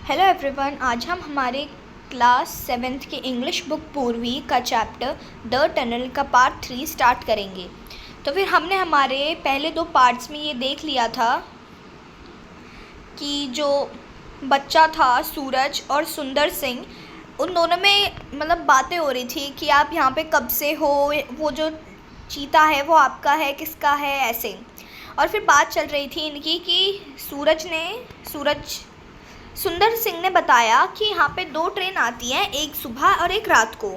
Hello everyone, आज हम हमारे क्लास 7th की इंग्लिश बुक पूर्वी का चैप्टर द टनल का पार्ट 3 स्टार्ट करेंगे। तो फिर हमने हमारे पहले 2 पार्ट्स में ये देख लिया था कि जो बच्चा था सूरज और सुंदर सिंह, उन दोनों में मतलब बातें हो रही थी कि आप यहाँ पे कब से हो, वो जो चीता है वो आपका है किसका है, ऐसे। और फिर बात चल रही थी इनकी कि सुंदर सिंह ने बताया कि यहाँ पे 2 ट्रेन आती हैं, एक सुबह और एक रात को,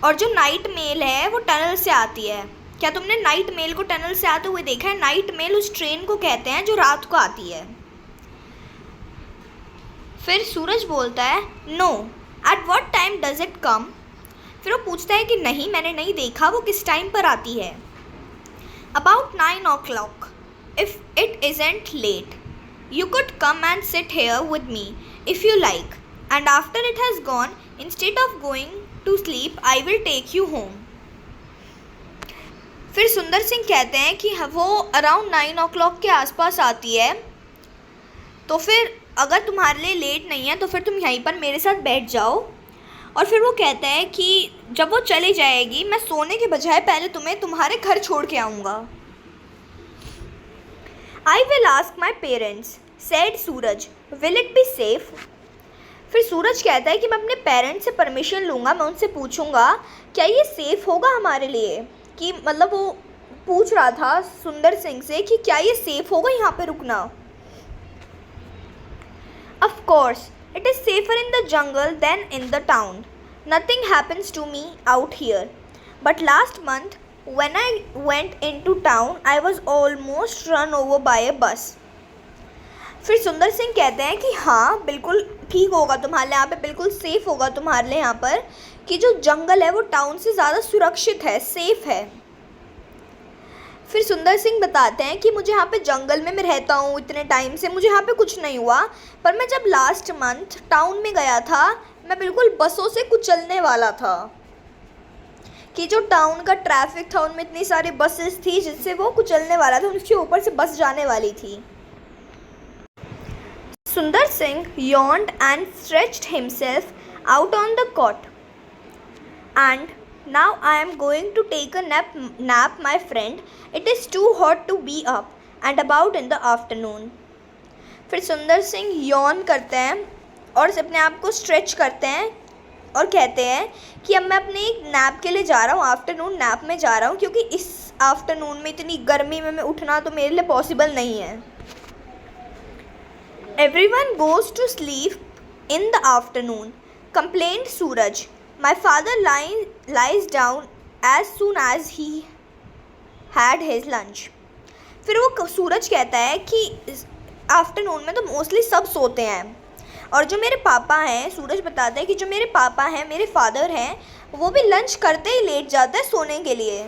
और जो नाइट मेल है वो टनल से आती है। क्या तुमने नाइट मेल को टनल से आते हुए देखा है? नाइट मेल उस ट्रेन को कहते हैं जो रात को आती है। फिर सूरज बोलता है no, at what time does it come? फिर वो पूछता है कि नहीं, मैंने नहीं देखा, वो किस टाइम पर आती है। About 9 o'clock, if it isn't late. You could come and sit here with me if you like, and after it has gone, instead of going to sleep, I will take you home. फिर सुंदर सिंह कहते हैं कि वो around 9 o'clock के आसपास आती है, तो फिर अगर तुम्हारे लिए लेट नहीं है तो फिर तुम यहीं पर मेरे साथ बैठ जाओ। और फिर वो कहते हैं कि जब वो चली जाएगी मैं सोने के बजाय पहले तुम्हें तुम्हारे घर छोड़ के आऊँगा। I will ask my parents, said Suraj, will it be safe? फिर सूरज कहता है कि मैं अपने पेरेंट्स से परमिशन लूँगा, मैं उनसे पूछूँगा क्या ये सेफ़ होगा हमारे लिए। कि मतलब वो पूछ रहा था सुंदर सिंह से कि क्या ये सेफ़ होगा यहाँ पे रुकना। Of course, it is safer in the jungle than in the town. Nothing happens to me out here. But last month, when I went into town, I was almost run over by a bus. फिर सुंदर सिंह कहते हैं कि हाँ बिल्कुल ठीक होगा तुम्हारे लिए, यहाँ पे बिल्कुल सेफ़ होगा तुम्हारे लिए यहाँ पर, कि जो जंगल है वो टाउन से ज़्यादा सुरक्षित है, सेफ़ है। फिर सुंदर सिंह बताते हैं कि मुझे यहाँ पे जंगल में मैं रहता हूँ इतने टाइम से, मुझे यहाँ पे कुछ नहीं हुआ, पर मैं जब लास्ट मंथ टाउन में गया था मैं बिल्कुल बसों से कुचलने वाला था। कि जो टाउन का ट्रैफिक था उनमें इतनी सारी बसेस थी जिससे वो कुचलने वाला था, उसके ऊपर से बस जाने वाली थी। सुंदर Singh yawned and stretched himself out on the cot. And now I am going to take a nap, my friend. It is too hot to be up and about in the afternoon. फिर सुंदर Singh yawn करते हैं और अपने आप को stretch करते हैं और कहते हैं कि अब मैं अपने एक नैप के लिए जा रहा हूँ, आफ्टरनून नैप में जा रहा हूँ, क्योंकि इस आफ्टरनून में इतनी गर्मी में मैं उठना तो मेरे लिए पॉसिबल नहीं है। Everyone goes to sleep in the afternoon, complained Suraj. My father lies down as soon as he had his lunch. फिर वो सूरज कहता है कि आफ्टरनून में तो मोस्टली सब सोते हैं, और जो मेरे पापा हैं, सूरज बताते हैं कि जो मेरे पापा हैं, मेरे फादर हैं, वो भी लंच करते ही लेट जाते हैं सोने के लिए।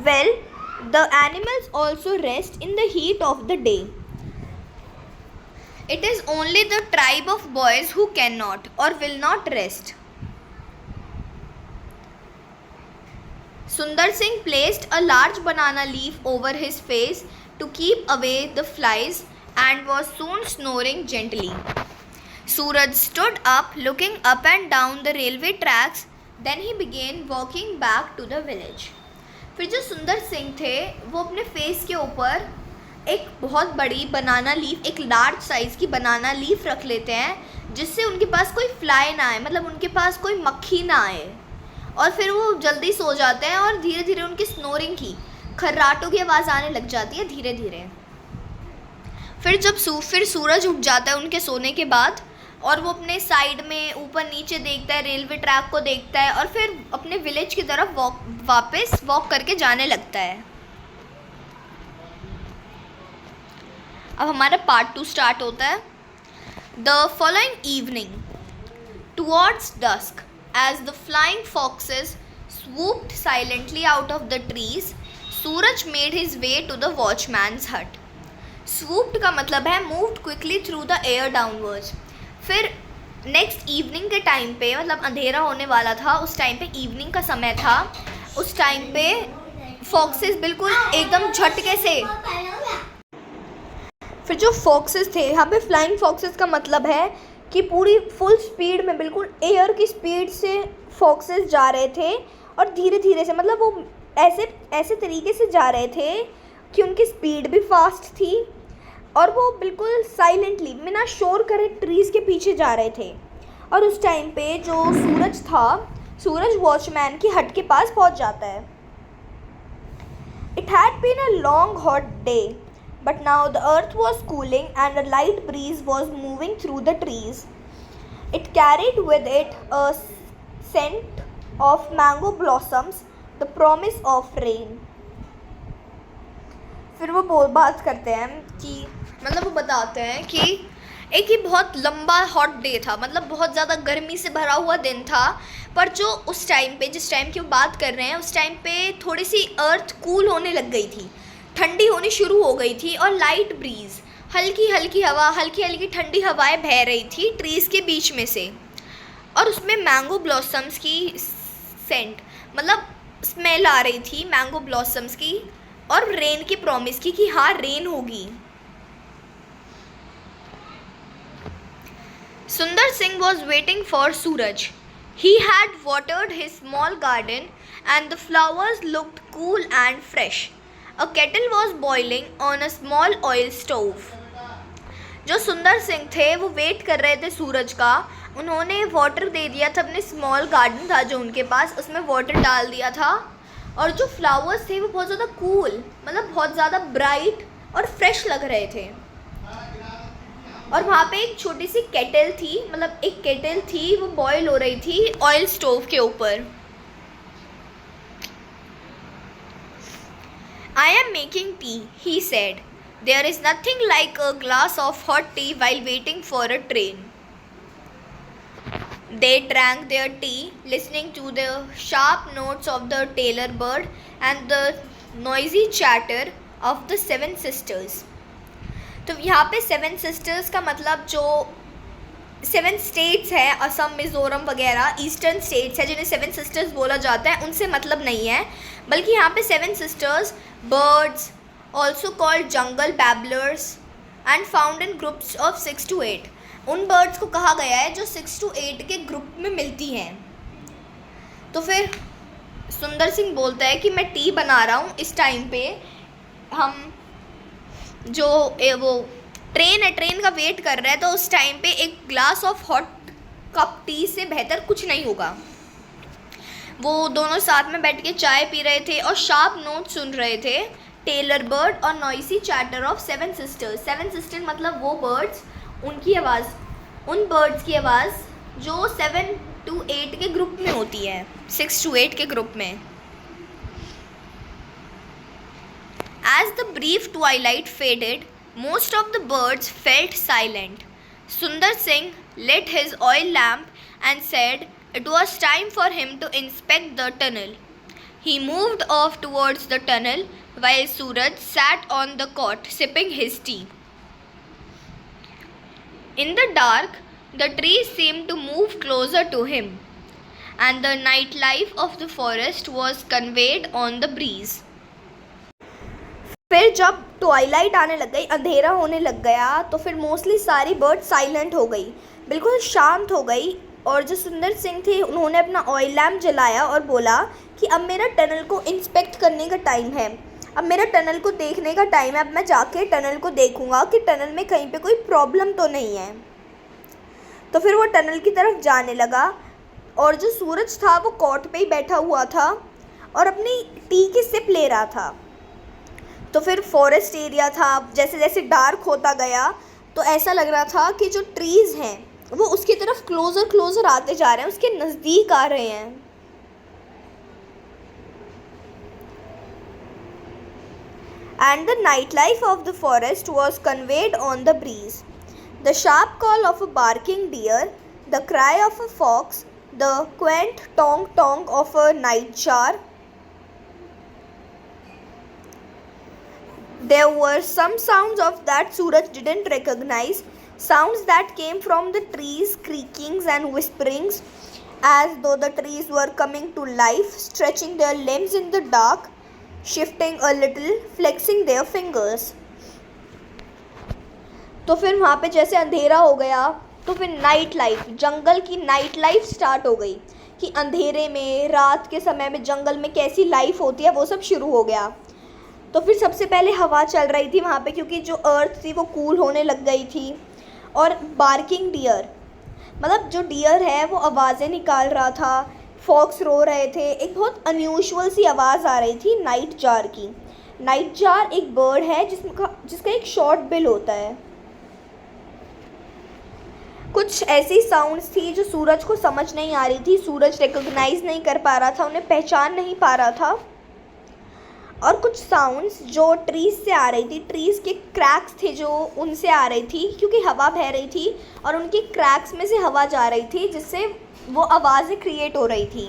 Well, the animals also rest in the heat of the day. It is only the tribe of boys who cannot or will not rest. Sundar Singh placed a large banana leaf over his face to keep away the flies and was soon snoring gently. Suraj stood up, looking up and down the railway tracks. Then he began walking back to the village. फिर जो सुंदर सिंह थे वो अपने face के ऊपर एक बहुत बड़ी बनाना लीफ, एक लार्ज साइज़ की बनाना लीफ रख लेते हैं जिससे उनके पास कोई फ्लाई ना आए, मतलब उनके पास कोई मक्खी ना आए, और फिर वो जल्दी सो जाते हैं और धीरे धीरे उनकी स्नोरिंग की, खर्राटों की आवाज़ आने लग जाती है धीरे धीरे। फिर सूरज उठ जाता है उनके सोने के बाद, और वो अपने साइड में ऊपर नीचे देखता है, रेलवे ट्रैक को देखता है, और फिर अपने विलेज की तरफ वापस वॉक करके जाने लगता है। अब हमारा पार्ट 2 स्टार्ट होता है। The following evening, towards dusk, as the flying foxes swooped silently out of the trees, Suraj made his way to the watchman's hut. swooped का मतलब है moved quickly through the air downwards. फिर next evening के time पे, मतलब अंधेरा होने वाला था उस टाइम पे, इवनिंग का समय था, उस टाइम पे फॉक्सेस बिल्कुल एकदम झटके से फिर जो फॉक्सेस थे, यहाँ पे फ्लाइंग फॉक्सेस का मतलब है कि पूरी फुल स्पीड में, बिल्कुल एयर की स्पीड से फॉक्सेस जा रहे थे और धीरे धीरे से, मतलब वो ऐसे ऐसे तरीके से जा रहे थे कि उनकी स्पीड भी फास्ट थी और वो बिल्कुल साइलेंटली बिना शोर करे ट्रीज़ के पीछे जा रहे थे। और उस टाइम पे जो सूरज था, सूरज वॉचमैन की हट के पास पहुंच जाता है। It had been a long hot day, but now the earth was cooling and a light breeze was moving through the trees. It carried with it a scent of mango blossoms, the promise of rain. फिर वो बात करते हैं कि मतलब वो बताते हैं कि एक ही बहुत लंबा हॉट डे था, मतलब बहुत ज़्यादा गर्मी से भरा हुआ दिन था, पर जो उस टाइम पे, जिस टाइम की वो बात कर रहे हैं, उस टाइम पे थोड़ी सी अर्थ कूल होने लग गई थी, ठंडी होनी शुरू हो गई थी और लाइट ब्रीज, हल्की हल्की हवा, हल्की हल्की ठंडी हवाएं बह रही थी ट्रीज़ के बीच में से, और उसमें मैंगो ब्लॉसम्स की सेंट, मतलब स्मेल आ रही थी मैंगो ब्लॉसम्स की, और रेन की प्रॉमिस की कि हाँ रेन होगी। Sundar Singh was waiting for Suraj. He had watered his small garden and the flowers looked cool and fresh. A kettle was boiling on a small oil stove. जो सुंदर सिंह थे वो wait कर रहे थे सूरज का। उन्होंने वाटर दे दिया था, अपने स्मॉल गार्डन था जो उनके पास, उसमें वाटर डाल दिया था, और जो फ्लावर्स थे वो बहुत ज़्यादा कूल, मतलब बहुत ज़्यादा ब्राइट और फ्रेश लग रहे थे। और वहाँ पे एक छोटी सी केटल थी, मतलब एक केटल थी, वो बॉयल हो रही थी ऑयल स्टोव के ऊपर। I am making tea, he said. There is nothing like a glass of hot tea while waiting for a train. They drank their tea, listening to the sharp notes of the tailor bird and the noisy chatter of the seven sisters. तो यहाँ पे seven sisters का मतलब जो seven states हैं, असम, मिज़ोरम वगैरह eastern states हैं जिन्हें सेवन सिस्टर्स बोला जाता है, उनसे मतलब नहीं है, बल्कि यहाँ पे seven sisters birds, also called jungle babblers and found in groups of 6 to 8, उन बर्ड्स को कहा गया है जो 6 to 8 के ग्रुप में मिलती हैं। तो फिर सुंदर सिंह बोलता है कि मैं टी बना रहा हूँ, इस टाइम पे हम जो वो ट्रेन है, ट्रेन का वेट कर रहा है, तो उस टाइम पे एक glass of hot cup T से बेहतर कुछ नहीं होगा। वो दोनों साथ में बैठ के चाय पी रहे थे और शार्प नोट सुन रहे थे, टेलर बर्ड और noisy chatter of seven sisters. Seven sister मतलब वो बर्ड्स, उनकी आवाज़, उन बर्ड्स की आवाज़ जो 7 to 8 के ग्रुप में होती है, 6 to 8 के ग्रुप में। As the brief twilight faded, most of the birds felt silent. Sundar Singh lit his oil lamp and said it was time for him to inspect the tunnel. He moved off towards the tunnel while Suraj sat on the cot sipping his tea. In the dark, the trees seemed to move closer to him, and the nightlife of the forest was conveyed on the breeze. फिर जब Twilight आने लग गई, अंधेरा होने लग गया, तो फिर मोस्टली सारी बर्ड साइलेंट हो गई, बिल्कुल शांत हो गई। और जो सुंदर सिंह थे उन्होंने अपना ऑयल लैम्प जलाया और बोला कि अब मेरा टनल को इंस्पेक्ट करने का टाइम है, अब मेरा टनल को देखने का टाइम है, अब मैं जाके टनल को देखूंगा कि टनल में कहीं पे कोई प्रॉब्लम तो नहीं है। तो फिर वो टनल की तरफ जाने लगा, और जो सूरज था वो कॉट पे ही बैठा हुआ था और अपनी टी की सिप ले रहा था। तो फिर फॉरेस्ट एरिया था, जैसे जैसे डार्क होता गया तो ऐसा लग रहा था कि जो ट्रीज़ हैं वो उसकी तरफ क्लोज़र आते जा रहे हैं, उसके नज़दीक आ रहे हैं। And the nightlife of the forest was conveyed on the breeze. The sharp call of a barking deer, the cry of a fox, the quaint tong of a nightjar. There were some sounds of that Suraj didn't recognize, sounds that came from the trees, creakings and whisperings, as though the trees were coming to life, stretching their limbs in the dark, shifting a little, flexing their fingers. तो फिर वहाँ पे जैसे अंधेरा हो गया तो फिर नाइट लाइफ, जंगल की नाइट लाइफ स्टार्ट हो गई कि अंधेरे में रात के समय में जंगल में कैसी लाइफ होती है वो सब शुरू हो गया। तो फिर सबसे पहले हवा चल रही थी वहाँ पे क्योंकि जो अर्थ थी वो कूल होने लग गई थी। और बार्किंग डियर, मतलब जो डियर है वो आवाज़ें निकाल रहा था, फॉक्स रो रहे थे, एक बहुत अनयूजुअल सी आवाज़ आ रही थी नाइट जार की। नाइट जार एक बर्ड है जिसका एक शॉर्ट बिल होता है। कुछ ऐसी साउंड्स थी जो सूरज को समझ नहीं आ रही थी, सूरज रिकॉग्नाइज नहीं कर पा रहा था, उन्हें पहचान नहीं पा रहा था। और कुछ साउंड्स जो ट्रीज़ से आ रही थी, ट्रीज़ के क्रैक्स थे जो उनसे आ रही थी क्योंकि हवा बह रही थी और उनके क्रैक्स में से हवा जा रही थी जिससे वो आवाज़ें क्रिएट हो रही थी।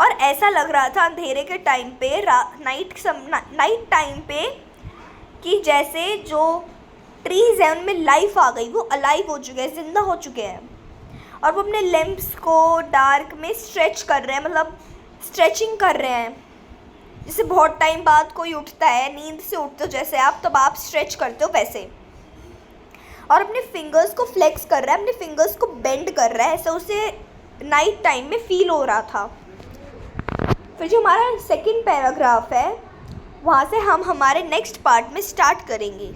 और ऐसा लग रहा था अंधेरे के टाइम पे, नाइट टाइम पे, कि जैसे जो ट्रीज़ हैं उनमें लाइफ आ गई, वो अलाइव हो चुके हैं, ज़िंदा हो चुके हैं और वो अपने लिम्ब्स को डार्क में स्ट्रेच कर रहे हैं, मतलब स्ट्रेचिंग कर रहे हैं। जैसे बहुत टाइम बाद कोई उठता है, नींद से उठते हो जैसे आप, तब आप स्ट्रेच करते हो वैसे। और अपने फिंगर्स को फ्लेक्स कर रहा है, अपने फिंगर्स को बेंड कर रहा है, ऐसा उसे नाइट टाइम में फील हो रहा था। फिर जो हमारा सेकंड पैराग्राफ है वहाँ से हम हमारे नेक्स्ट पार्ट में स्टार्ट करेंगे।